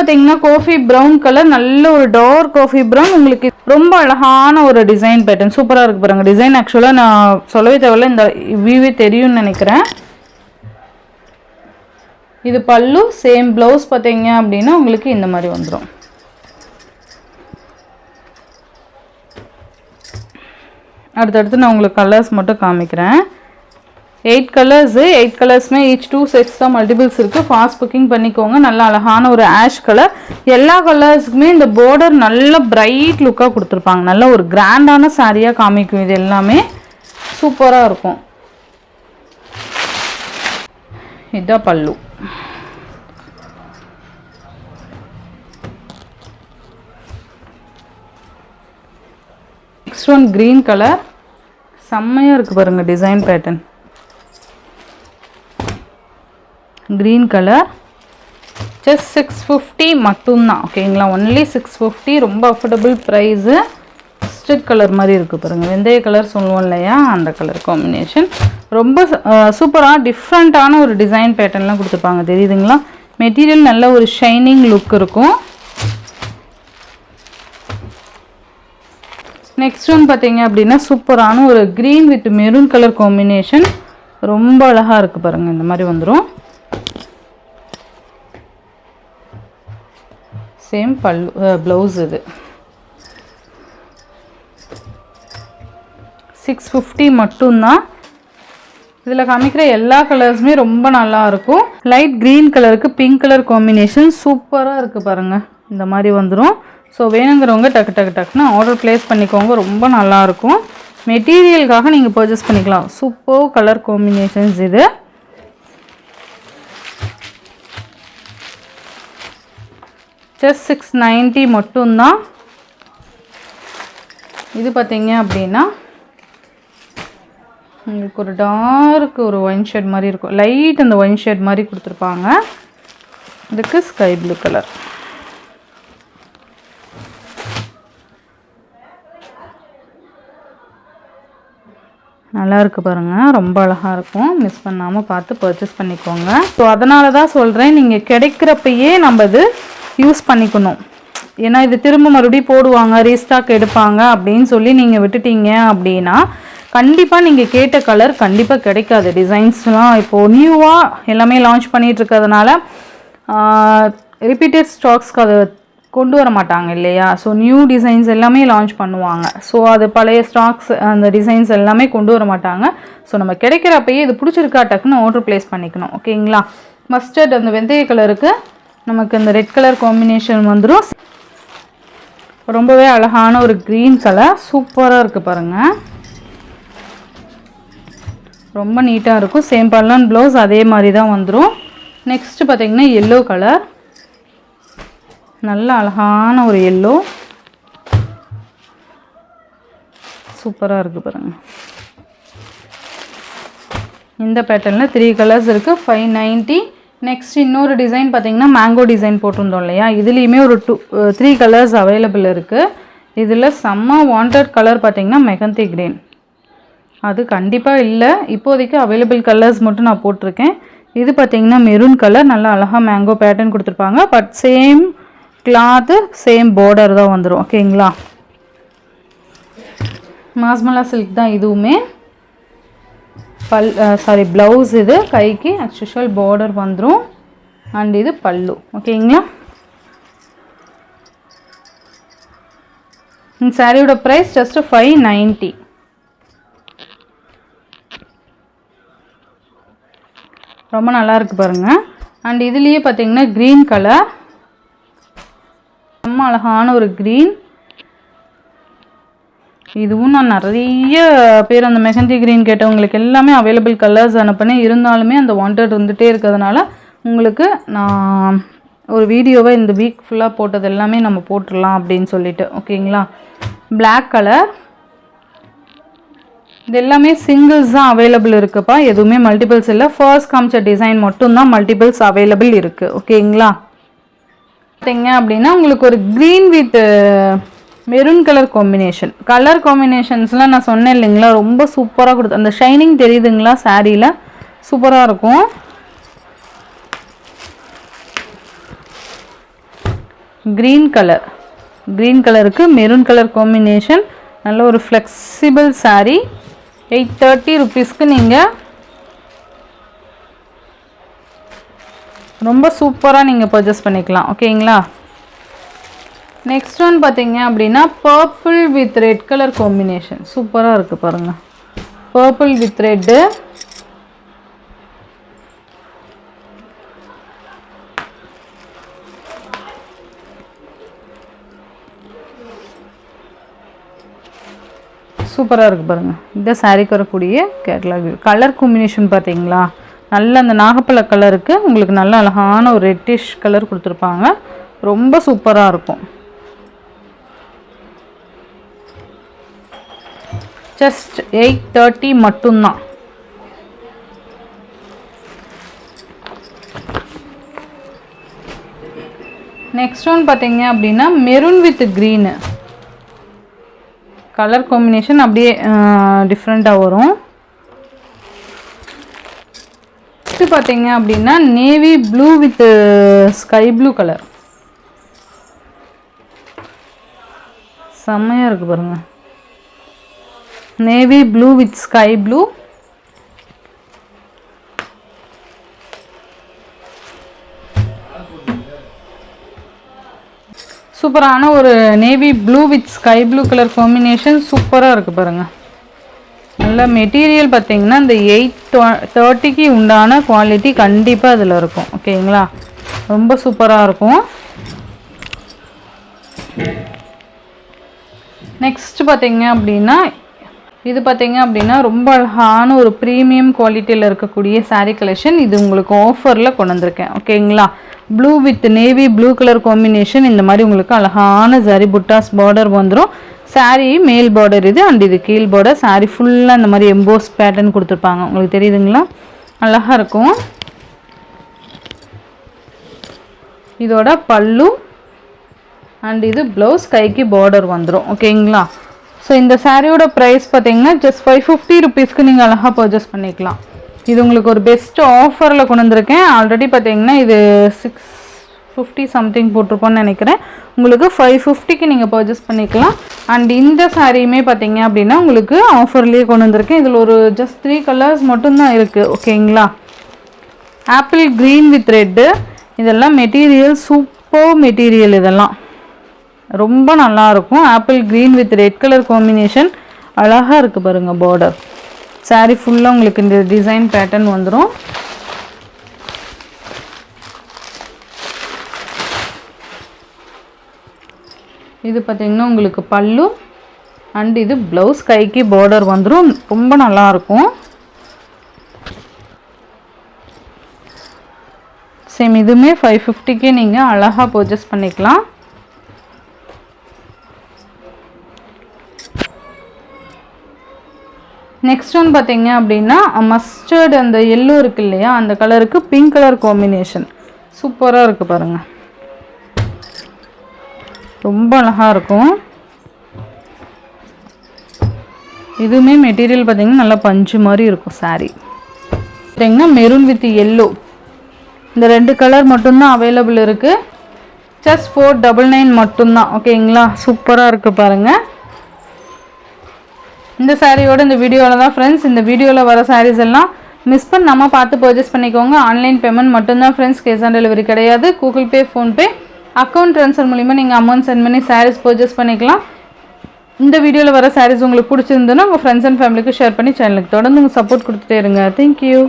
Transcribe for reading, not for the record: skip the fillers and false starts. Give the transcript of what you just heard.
பார்த்தீங்கன்னா coffee brown colour, நல்ல ஒரு டார்க் காஃபி ப்ரௌன். உங்களுக்கு ரொம்ப அழகான ஒரு டிசைன் பேட்டர்ன், சூப்பராக இருக்குது பாருங்கள். டிசைன் ஆக்சுவலாக நான் சொல்லவே தேவையில்ல, இந்த வியூவே தெரியும்னு நினைக்கிறேன். இது பல்லு. சேம் ப்ளவுஸ் பார்த்தீங்க அப்படின்னா உங்களுக்கு இந்த மாதிரி வந்துடும். அடுத்தடுத்து நான் உங்களுக்கு கலர்ஸ் மட்டும் காமிக்கிறேன். 8 கலர்ஸ், 8 கலர்ஸ்மே ஈச் 2 செட்ஸ் தான், மல்டிபிள்ஸ் இருக்குது. ஃபாஸ்ட் புக்கிங் பண்ணிக்கோங்க. நல்ல அழகான ஒரு ஆஷ் கலர். எல்லா கலர்ஸுக்குமே இந்த பார்டர் நல்ல பிரைட் லுக்காக கொடுத்துருப்பாங்க. நல்ல ஒரு கிராண்டான சாரியாக காமிக்கும். இது எல்லாமே சூப்பராக இருக்கும். இதுதான் பல்லு. Next one green colour. செம்மையாக இருக்குது பாருங்கள் design pattern. Green colour just 650 மட்டும்தான். ஓகேங்களா, ஒன்லி 650. ரொம்ப அஃபோர்டபுள் ப்ரைஸு. ஸ்டிக் கலர் மாதிரி இருக்குது பாருங்கள். வெந்தய கலர் சொல்லுவோம் இல்லையா, அந்த கலர் காம்பினேஷன். ரொம்ப சூப்பராக டிஃப்ரெண்ட்டான ஒரு டிசைன் பேட்டர்ன்லாம் கொடுத்துருப்பாங்க. தெரியுதுங்களா? மெட்டீரியல் நல்ல ஒரு ஷைனிங் லுக் இருக்கும். நெக்ஸ்ட் ஒன் பார்த்தீங்க அப்படின்னா சூப்பரான ஒரு green with maroon colour combination. ரொம்ப அழகாக இருக்குது பாருங்கள். இந்த மாதிரி வந்துடும். சேம் பல்லு, ப்ளவுஸ். இது 650 மட்டும்தான். இதில் காமிக்கிற எல்லா கலர்ஸுமே ரொம்ப நல்லா இருக்கும். லைட் க்ரீன் கலருக்கு பிங்க் கலர் காம்பினேஷன் சூப்பராக இருக்குது பாருங்கள். இந்த மாதிரி வந்துடும். ஸோ வேணுங்கிறவங்க டக்கு டக்கு டக்குன்னு ஆர்டர் ப்ளேஸ் பண்ணிக்கோங்க. ரொம்ப நல்லாயிருக்கும். மெட்டீரியலுக்காக நீங்கள் பர்ச்சேஸ் பண்ணிக்கலாம். Super colour combinations. இது ஜஸ்ட் 690 மட்டும்தான். இது பார்த்தீங்க அப்படின்னா உங்களுக்கு ஒரு டார்க் ஒரு ஒயின் ஷேட் மாதிரி இருக்கும். லைட் அந்த ஒயின் ஷேட் மாதிரி கொடுத்துருப்பாங்க. இதுக்கு ஸ்கை ப்ளூ கலர். நல்லா இருக்குது பாருங்கள். ரொம்ப அழகாக இருக்கும். மிஸ் பண்ணாமல் பார்த்து பர்ச்சேஸ் பண்ணிக்கோங்க. ஸோ அதனால தான் சொல்கிறேன், நீங்கள் கிடைக்கிறப்பயே நம்ம இது யூஸ் பண்ணிக்கணும். ஏன்னா இது திரும்ப மறுபடியும் போடுவாங்க, ரீஸ்டாக் எடுப்பாங்க அப்படின்னு சொல்லி நீங்கள் விட்டுட்டீங்க அப்படின்னா கண்டிப்பாக நீங்கள் கேட்ட கலர் கண்டிப்பாக கிடைக்காது. டிசைன்ஸ்லாம் இப்போது நியூவாக எல்லாமே லான்ச் பண்ணிகிட்டு இருக்கிறதுனால ரிப்பீட்டட் ஸ்டாக்ஸ்க்கு அதை கொண்டு வர மாட்டாங்க இல்லையா. ஸோ நியூ டிசைன்ஸ் எல்லாமே லான்ச் பண்ணுவாங்க. ஸோ அது பழைய ஸ்டாக்ஸ் அந்த டிசைன்ஸ் எல்லாமே கொண்டு வர மாட்டாங்க. ஸோ நம்ம கிடைக்கிறப்பயே இது பிடிச்சிருக்கா டக்குன்னு ஆர்டர் ப்ளேஸ் பண்ணிக்கணும். ஓகேங்களா. மஸ்டர்ட் அந்த வெந்தய கலருக்கு நமக்கு இந்த ரெட் கலர் காம்பினேஷன் வந்துடும். ரொம்பவே அழகான ஒரு க்ரீன் கலர். சூப்பராக இருக்குது பாருங்கள். ரொம்ப நீட்டாக இருக்கும். சேம் பல்லன் ப்ளவுஸ் அதே மாதிரி தான் வந்துடும். நெக்ஸ்ட்டு பார்த்திங்கன்னா எல்லோ கலர். நல்ல அழகான ஒரு எல்லோ. சூப்பராக இருக்குது பாருங்கள். இந்த பேட்டர்னில் 3 கலர்ஸ் இருக்குது. 590. நெக்ஸ்ட் இன்னொரு டிசைன் பார்த்திங்கன்னா மேங்கோ டிசைன் போட்டிருந்தோம் இல்லையா, இதுலேயுமே ஒரு 3 கலர்ஸ் அவைலபிள் இருக்குது. இதில் செம்ம வாண்டட் கலர் பார்த்திங்கன்னா மெகந்தி கிரீன். அது கண்டிப்பாக இல்லை, இப்போதைக்கு அவைலபிள் கலர்ஸ் மட்டும் நான் போட்டிருக்கேன். இது பார்த்திங்கன்னா மெரூன் கலர். நல்லா அழகாக மேங்கோ பேட்டர்ன் கொடுத்துருப்பாங்க. But same cloth same border தான் வந்துடும். ஓகேங்களா. மாஸ்மலா சில்க் தான் இதுவுமே. ப்ளவுஸ் இது கைக்கு ஆக்சுவல் பார்டர் வந்துடும். அண்ட் இது பல்லு. ஓகேங்களா. இந்த சாரியோட ப்ரைஸ் ஜஸ்ட் 590. ரொம்ப நல்லா இருக்குது பாருங்கள். அண்ட் இதுலேயே பார்த்தீங்கன்னா க்ரீன் கலர். ரொம்ப அழகான ஒரு க்ரீன். இதுவும் நான் நிறைய பேர் அந்த மெஹந்தி க்ரீன் கேட்டவங்களுக்கு எல்லாமே அவைலபிள் கலர்ஸ் அனுப்பினேன். இருந்தாலுமே அந்த வாண்டட் இருந்துகிட்டே இருக்கிறதுனால உங்களுக்கு நான் ஒரு வீடியோவை இந்த வீக் ஃபுல்லாக போட்டது எல்லாமே நம்ம போட்டுடலாம் அப்படின்னு சொல்லிட்டு. ஓகேங்களா. Black colour. இது எல்லாமே சிங்கிள்ஸ் தான் அவைலபிள் இருக்குப்பா, எதுவுமே மல்டிபிள்ஸ் இல்லை. ஃபர்ஸ்ட் காமிச்ச டிசைன் மட்டும்தான் மல்டிபிள்ஸ் அவைலபிள் இருக்குது. ஓகேங்களா. பார்த்தீங்க அப்படின்னா உங்களுக்கு ஒரு green with maroon colour combination. Colour காம்பினேஷன்ஸ்லாம் நான் சொன்னேன் இல்லைங்களா, ரொம்ப சூப்பராக கொடுத்து அந்த ஷைனிங் தெரியுதுங்களா சாரியில், சூப்பராக இருக்கும். க்ரீன் கலருக்கு மெரூன் கலர் காம்பினேஷன். நல்ல ஒரு ஃப்ளெக்சிபிள் saree. 830 rupeesக்கு நீங்கள் ரொம்ப சூப்பராக நீங்கள் பர்ச்சேஸ் பண்ணிக்கலாம். ஓகேங்களா. நெக்ஸ்ட் ஒன் பார்த்தீங்க அப்படின்னா purple with red colour combination. சூப்பராக இருக்குது பாருங்கள். Purple with red. சூப்பராக இருக்குது பாருங்கள். இந்த சாரீக்கு வரக்கூடிய கேட்லாக் கலர் காம்பினேஷன் பார்த்தீங்களா, நல்ல அந்த நாகப்பழ கலருக்கு உங்களுக்கு நல்ல அழகான ஒரு ரெட்டிஷ் கலர் கொடுத்துருப்பாங்க. ரொம்ப சூப்பராக இருக்கும். ஜஸ்ட் 830 மட்டும்தான். நெக்ஸ்ட் ஒன் பார்த்தீங்க அப்படின்னா maroon with green colour combination அப்படியே டிஃப்ரெண்ட்டாக வரும். நெக்ஸ்ட் பார்த்தீங்க அப்படின்னா navy blue with sky blue colour. செம்மையாக இருக்குது பாருங்கள். Navy blue with sky blue. சூப்பரான ஒரு navy blue with sky blue colour combination. சூப்பராக இருக்குது பாருங்கள். நல்ல மெட்டீரியல் பார்த்தீங்கன்னா இந்த 830க்கு உண்டான குவாலிட்டி கண்டிப்பாக அதில் இருக்கும். ஓகேங்களா. ரொம்ப சூப்பராக இருக்கும். நெக்ஸ்ட் பார்த்தீங்க அப்படின்னா இது பார்த்தீங்க அப்படின்னா ரொம்ப அழகான ஒரு ப்ரீமியம் குவாலிட்டியில் இருக்கக்கூடிய சாரீ கலெக்ஷன். இது உங்களுக்கு ஆஃபரில் கொண்டு வந்திருக்கேன். ஓகேங்களா. Blue with navy blue colour combination. இந்த மாதிரி உங்களுக்கு அழகான ஜரி புட்டாஸ் பார்டர் வந்துடும். சாரீ மேல் பார்டர் இது அண்ட் இது கீழ் பார்டர். சாரீ ஃபுல்லாக இந்த மாதிரி எம்போஸ் பேட்டர்ன் கொடுத்துருப்பாங்க. உங்களுக்கு தெரியுதுங்களா, அழகாக இருக்கும். இதோட பல்லு அண்ட் இது ப்ளவுஸ், கைக்கு பார்டர் வந்துடும். ஓகேங்களா. ஸோ இந்த சாரியோட ப்ரைஸ் பார்த்தீங்கன்னா ஜஸ்ட் 550 rupeesக்கு நீங்கள் அழகாக பர்ச்சேஸ் பண்ணிக்கலாம். இது உங்களுக்கு ஒரு பெஸ்ட் ஆஃபரில் கொண்டு வந்திருக்கேன். ஆல்ரெடி பார்த்தீங்கன்னா இது 650 சம்திங் போட்டிருப்போன்னு நினைக்கிறேன். உங்களுக்கு 550க்கு நீங்கள் பர்ச்சேஸ் பண்ணிக்கலாம். அண்ட் இந்த சாரியுமே பார்த்தீங்க அப்படின்னா உங்களுக்கு ஆஃபர்லேயே கொண்டு வந்திருக்கேன். இதில் ஒரு ஜஸ்ட் 3 கலர்ஸ் மட்டும்தான் இருக்குது. ஓகேங்களா. Apple green with red. இதெல்லாம் மெட்டீரியல் சூப்பர் மெட்டீரியல். இதெல்லாம் ரொம்ப நல்லாயிருக்கும். Apple green with red colour combination அழகாக இருக்குது பாருங்கள். பார்டர் சாரீ ஃபுல்லாக உங்களுக்கு இந்த டிசைன் பேட்டர்ன் வந்துடும். இது பார்த்திங்கன்னா உங்களுக்கு பல்லு அண்ட் இது ப்ளவுஸ், கைக்கு பார்டர் வந்துடும். ரொம்ப நல்லாயிருக்கும். சேம் இதுவுமே 550க்கே நீங்கள் அழகாக பர்ச்சேஸ் பண்ணிக்கலாம். நெக்ஸ்ட் ஒன் பார்த்தீங்க அப்படின்னா மஸ்டர்டு அந்த எல்லோ இருக்குது இல்லையா, அந்த கலருக்கு பிங்க் கலர் காம்பினேஷன் சூப்பராக இருக்குது பாருங்கள். ரொம்ப அழகாக இருக்கும். இதுவுமே மெட்டீரியல் பார்த்திங்கன்னா நல்லா பஞ்சு மாதிரி இருக்கும். சாரீ பார்த்திங்கன்னா மெரூன் வித் எல்லோ இந்த 2 கலர் மட்டும்தான் அவைலபிள் இருக்குது. ஜஸ்ட் 499 மட்டும்தான். ஓகேங்களா. சூப்பராக இருக்குது பாருங்கள். இந்த சாரியோட இந்த வீடியோவில் தான் ஃப்ரெண்ட்ஸ். இந்த வீடியோவில் வர சாரீஸ் எல்லாம் மிஸ் பண்ணாமல் பார்த்து பர்ச்சேஸ் பண்ணிக்கோங்க. ஆன்லைன் பேமெண்ட் மட்டும்தான் ஃப்ரெண்ட்ஸ், கேஷ் ஆன் டெலிவரி கிடையாது. Google Pay, PhonePe, account transfer மூலிமா நீங்கள் அமௌண்ட் சென்ட் பண்ணி சாரீஸ் பர்ச்சேஸ் பண்ணிக்கலாம். இந்த வீடியோவில் வர சாரீஸ் உங்களுக்கு பிடிச்சிருந்ததுன்னா உங்கள் ஃப்ரெண்ட்ஸ் அண்ட் ஃபேமிலிக்கு ஷேர் பண்ணி சேனலுக்கு தொடர்ந்து உங்கள் சப்போர்ட் கொடுத்துட்டே இருங்க. தேங்க்யூ.